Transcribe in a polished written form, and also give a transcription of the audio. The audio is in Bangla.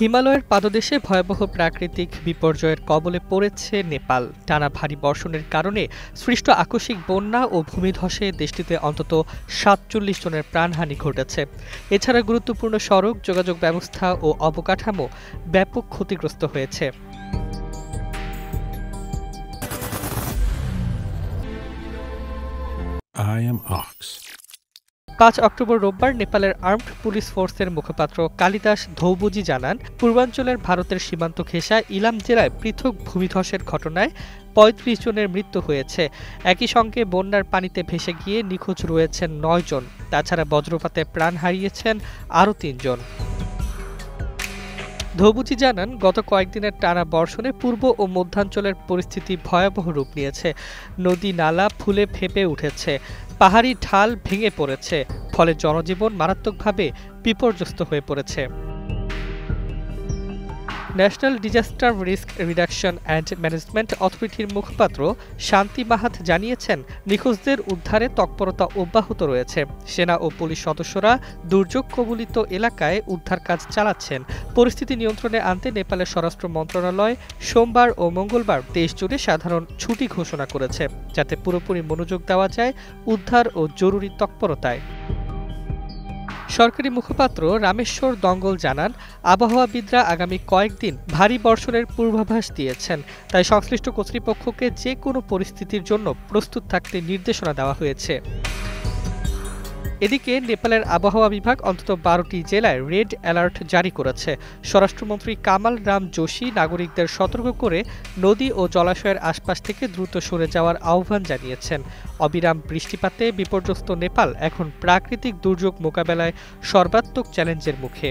হিমালয়ের পাদদেশে ভয়াবহ প্রাকৃতিক বিপর্যয়ের কবলে পড়েছে নেপাল। টানা ভারী বর্ষণের কারণে সৃষ্ট আকস্মিক বন্যা ও ভূমিধসে দেশটিতে অন্তত ৪৭ জনের প্রাণহানি ঘটেছে। এছাড়া গুরুত্বপূর্ণ সড়ক, যোগাযোগ ব্যবস্থা ও অবকাঠামো ব্যাপক ক্ষতিগ্রস্ত হয়েছে। I am Ox. ৫ অক্টোবর রোববার নেপালের আর্মড পুলিশ ফোর্সের মুখপাত্র কালিদাস ধৌবুজি জানান, পূর্বাঞ্চলের ভারতের সীমান্ত ঘেঁষা ইলাম জেলায় পৃথক ভূমিধসের ঘটনায় ৩৫ জনের মৃত্যু হয়েছে। একই সঙ্গে বন্যার পানিতে ভেসে গিয়ে নিখোঁজ রয়েছেন ৯ জন। তাছাড়া বজ্রপাতে প্রাণ হারিয়েছেন আরও ৩ জন। ধৌবুজি জানান, গত কয়েকদিনের টানা বর্ষণে পূর্ব ও মধ্যাঞ্চলের পরিস্থিতি ভয়াবহ রূপ নিয়েছে। নদী নালা ফুলে ফেঁপে উঠেছে, পাহাড়ি ঢাল ভেঙে পড়েছে, ফলে জনজীবন মারাত্মকভাবে বিপর্যস্ত হয়ে পড়েছে। National disaster risk reduction and management অথরিটির মুখপাত্র শান্তি মাহাত জানিয়েছেন, নিখোঁজদের উদ্ধারে তৎপরতা অব্যাহত রয়েছে। সেনা ও পুলিশ সদস্যরা দুর্যোগ কবলিত এলাকায় উদ্ধার কাজ চালাচ্ছেন। পরিস্থিতি নিয়ন্ত্রণে আনতে নেপালের স্বরাষ্ট্র মন্ত্রণালয় সোমবার ও মঙ্গলবার দেশজুড়ে সাধারণ ছুটি ঘোষণা করেছে, যাতে পুরোপুরি মনোযোগ দেওয়া যায় উদ্ধার ও জরুরি তৎপরতায়। সরকারি মুখপাত্র রামেশ্বর দঙ্গল জানান, আবহাওয়াবিদরা আগামী কয়েকদিন ভারী বর্ষণের পূর্বাভাস দিয়েছেন। তাই সংশ্লিষ্ট কর্তৃপক্ষকে যে কোনো পরিস্থিতির জন্য প্রস্তুত থাকতে নির্দেশনা দেওয়া হয়েছে। এদিকে নেপালের আবহাওয়া বিভাগ অন্তত ১২টি জেলায় রেড অ্যালার্ট জারি করেছে। স্বরাষ্ট্রমন্ত্রী কামাল রাম যোশী নাগরিকদের সতর্ক করে নদী ও জলাশয়ের আশপাশ থেকে দ্রুত সরে যাওয়ার আহ্বান জানিয়েছেন। অবিরাম বৃষ্টিপাতে বিপর্যস্ত নেপাল এখন প্রাকৃতিক দুর্যোগ মোকাবেলায় সর্বাত্মক চ্যালেঞ্জের মুখে।